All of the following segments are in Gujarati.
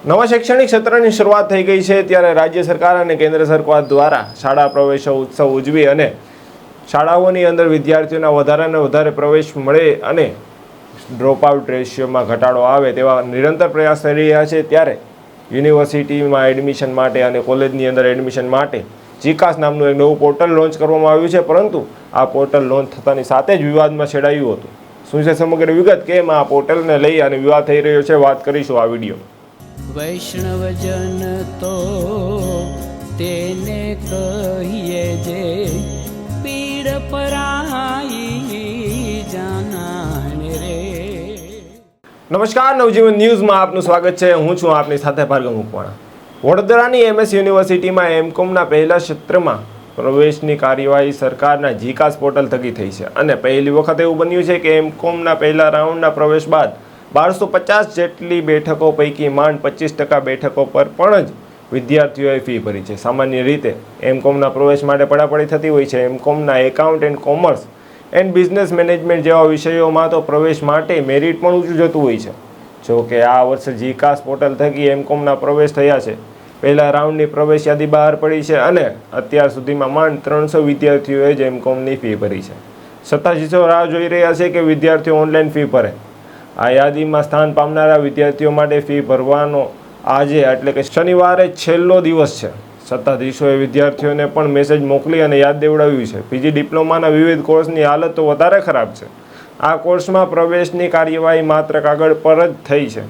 નવા શૈક્ષણિક સત્રની શરૂઆત થઈ ગઈ છે ત્યારે રાજ્ય સરકાર અને કેન્દ્ર સરકાર દ્વારા શાળા પ્રવેશ ઉત્સવ ઉજવી અને શાળાઓની અંદર વિદ્યાર્થીઓના વધારેને વધારે પ્રવેશ મળે અને ડ્રોપઆઉટ રેશિયોમાં ઘટાડો આવે તેવા નિરંતર પ્રયાસ થઈ રહ્યા છે। ત્યારે યુનિવર્સિટીમાં એડમિશન માટે અને કોલેજની અંદર એડમિશન માટે જીકાસ નામનું એક નવું પોર્ટલ લોન્ચ કરવામાં આવ્યું છે, પરંતુ આ પોર્ટલ લોન્ચ થતાની સાથે જ વિવાદમાં છેડાયું હતું। શું છે સમગ્ર વિગત, કેમ આ પોર્ટલને લઈ અને વિવાદ થઈ રહ્યો છે, વાત કરીશું આ વિડીયો। વૈષ્ણવજન તો તેને કહીએ જે પીડ પરાઈ જાનાને રે। નમસ્કાર, નવજીવન ન્યૂઝમાં આપનું સ્વાગત છે। હું છું આપની સાથે ભાર્ગવ મકવાણા। વડોદરાની MS યુનિવર્સિટીમાં M.Com.ના પહેલા સત્રમાં પ્રવેશની કાર્યવાહી સરકારના જીકાસ પોર્ટલ થકી થઈ છે અને પહેલી વખત એવું બન્યું છે કે M.Com.ના પહેલા રાઉન્ડના પ્રવેશ બાદ 1250 જેટલી બેઠકો પૈકી માંડ 25% બેઠકો પર પણ જ વિદ્યાર્થીઓએ ફી ભરી છે। સામાન્ય રીતે M.Com.ના પ્રવેશ માટે પડાપડી થતી હોય છે। M.Com.ના account and commerce and business management જેવા વિષયોમાં તો પ્રવેશ માટે મેરિટ પણ ઊંચું જતું હોય છે। જો કે આ વર્ષે જીકાસ પોર્ટલ થકી M.Com.ના પ્રવેશ થયા છે। પહેલા રાઉન્ડની પ્રવેશ યાદી બહાર પડી છે અને અત્યાર સુધીમાં માંડ 300 વિદ્યાર્થીઓએ જ M.Com.ની ફી ભરી છે। સત્તાધીશો રાહ જોઈ રહ્યા છે કે વિદ્યાર્થીઓ ઓનલાઈન ફી ભરે। આ યાદીમાં સ્થાન પામનારા વિદ્યાર્થીઓ માટે ફી ભરવાનો આજે એટલે કે શનિવારે છેલ્લો દિવસ છે। સત્તાધીશોએ વિદ્યાર્થીઓને પણ મેસેજ મોકલી અને યાદ દેવડાવ્યું છે। PG ડિપ્લોમાના વિવિધ કોર્સની હાલત તો વધારે ખરાબ છે। આ કોર્સમાં પ્રવેશની કાર્યવાહી માત્ર કાગળ પર જ થઈ છે,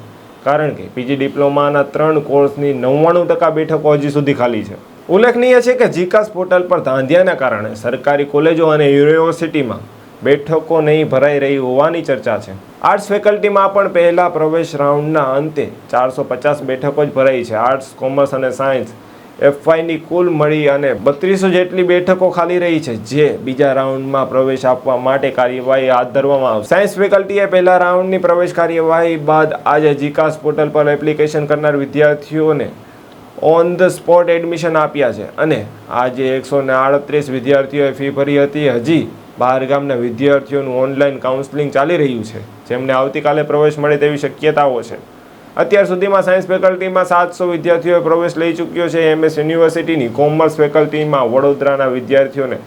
કારણ કે PG ડિપ્લોમાના 3 કોર્સની 99% બેઠકો હજી સુધી ખાલી છે। ઉલ્લેખનીય છે કે જીકાસ પોર્ટલ પર ધાંધિયાના કારણે સરકારી કોલેજો અને યુનિવર્સિટીમાં બેઠકો નહીં ભરાઈ રહી હોવાની ચર્ચા છે। આર્ટ્સ ફેકલ્ટીમાં પણ પહેલા પ્રવેશ રાઉન્ડના અંતે 450 બેઠકો જ ભરાઈ છે। આર્ટ્સ, કોમર્સ અને સાયન્સ FYની કુલ મળી અને 3200 જેટલી બેઠકો ખાલી રહી છે, જે બીજા રાઉન્ડમાં પ્રવેશ આપવા માટે કાર્યવાહી હાથ ધરવામાં આવશે। સાયન્સ ફેકલ્ટીએ પહેલા રાઉન્ડની પ્રવેશ કાર્યવાહી બાદ આજે જીકાસ પોર્ટલ પર એપ્લિકેશન કરનાર વિદ્યાર્થીઓને ઓન ધ સ્પોટ એડમિશન આપ્યા છે અને આજે 138 વિદ્યાર્થીઓએ ફી ભરી હતી। હજી બહારગામના વિદ્યાર્થીઓનું ઓનલાઈન કાઉન્સેલિંગ ચાલી રહ્યું છે, જેમને આવતીકાલે પ્રવેશ મળે તેવી શક્યતાઓ છે। અત્યાર સુધીમાં સાયન્સ ફેકલ્ટીમાં 700 વિદ્યાર્થીઓએ પ્રવેશ લઈ ચૂક્યો છે। MS યુનિવર્સિટીની કોમર્સ ફેકલ્ટીમાં વડોદરાના વિદ્યાર્થીઓને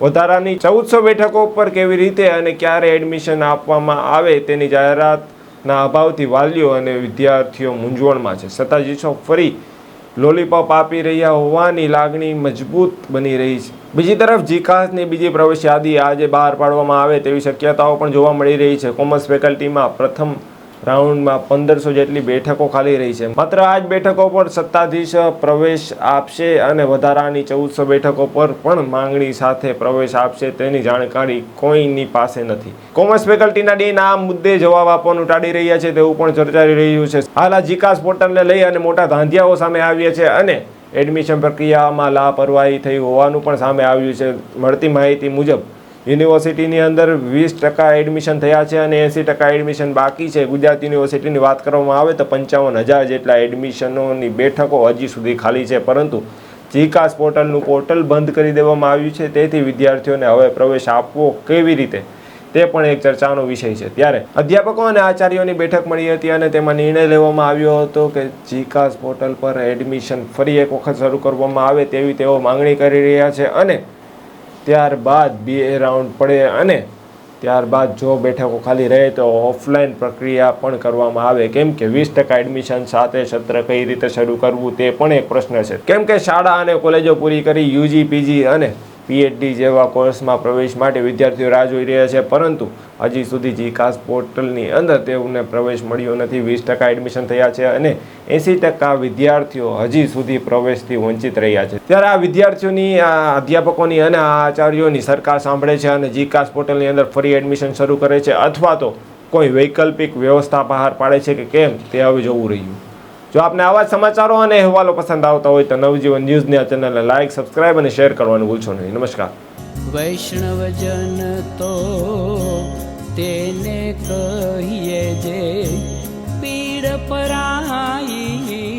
વધારાની 1400 બેઠકો પર કેવી રીતે અને ક્યારે એડમિશન આપવામાં આવે તેની જાહેરાતના અભાવથી વાલીઓ અને વિદ્યાર્થીઓ મૂંઝવણમાં છે। સત્તાધીશો ફરી લોલીપોપ આપી રહ્યા હોવાની લાગણી મજબૂત બની રહી છે। બીજી તરફ જીકાસની બીજી પ્રવેશ યાદી આજે બહાર પાડવામાં આવે તેવી શક્યતાઓ પણ જોવા મળી રહી છે। કોમર્સ ફેકલ્ટીમાં પ્રથમ રાઉન્ડમાં 1500 જેટલી બેઠકો ખાલી રહી છે। માત્ર આ જ બેઠકો પર સત્તાધીશ પ્રવેશ આપશે અને વધારાની 1400 બેઠકો પર પણ માંગણી સાથે પ્રવેશ આપશે તેની જાણકારી કોઈની પાસે નથી। કોમર્સ ફેકલ્ટીના ડીન આ મુદ્દે જવાબ આપવાનું ટાળી રહ્યા છે તેવું પણ ચર્ચાઈ રહ્યું છે। હાલ આ જીકાસ પોર્ટલને લઈ અને મોટા ધાંધિયાઓ સામે આવ્યા છે અને એડમિશન પ્રક્રિયામાં લાપરવાહી થઈ હોવાનું પણ સામે આવ્યું છે। મળતી માહિતી મુજબ યુનિવર્સિટીની અંદર 20% એડમિશન થયા છે અને 80% એડમિશન બાકી છે। ગુજરાત યુનિવર્સિટીની વાત કરવામાં આવે તો 55,000 જેટલા એડમિશનોની બેઠકો હજી સુધી ખાલી છે, પરંતુ જીકાસ પોર્ટલનું પોર્ટલ બંધ કરી દેવામાં આવ્યું છે। તેથી વિદ્યાર્થીઓને હવે પ્રવેશ આપવો કેવી રીતે તે પણ એક ચર્ચાનો વિષય છે। ત્યારે અધ્યાપકો અને આચાર્યોની બેઠક મળી હતી અને તેમાં નિર્ણય લેવામાં આવ્યો હતો કે જીકાસ પોર્ટલ પર એડમિશન ફરી એક વખત શરૂ કરવામાં આવે તેવી તેઓ માંગણી કરી રહ્યા છે અને ત્યારબાદ 2 રાઉન્ડ પડે અને ત્યારબાદ જો બેઠકો ખાલી રહે તો ઓફલાઈન પ્રક્રિયા પણ કરવામાં આવે, કેમ કે 20% એડમિશન સાથે સત્ર કઈ રીતે શરૂ કરવું તે પણ એક પ્રશ્ન છે। કેમ કે શાળા અને કોલેજો પૂરી કરી UG, PG અને PhD જેવા કોર્સમાં પ્રવેશ માટે વિદ્યાર્થીઓ રાહ જોઈ રહ્યા છે, પરંતુ હજી સુધી જીકાસ પોર્ટલની અંદર તેઓને પ્રવેશ મળ્યો નથી। 20% એડમિશન થયા છે અને 80% વિદ્યાર્થીઓ હજી સુધી પ્રવેશથી વંચિત રહ્યા છે। ત્યારે આ વિદ્યાર્થીઓની, આ અધ્યાપકોની અને આ આચાર્યોની સરકાર સાંભળે છે અને જીકાસ પોર્ટલની અંદર ફરી એડમિશન શરૂ કરે છે અથવા તો કોઈ વૈકલ્પિક વ્યવસ્થા બહાર પાડે છે કે કેમ તે હવે જોવું રહ્યું। જો આપને આવા સમાચારો અને અહેવાલો પસંદ આવતા હોય તો નવજીવન ન્યૂઝની આ ચેનલને લાઇક, સબસ્ક્રાઇબ અને શેર કરવાનું ભૂલશો નહીં। નમસ્કાર। વૈષ્ણવજન તો તેને કહીએ જે પીડ પરાઈ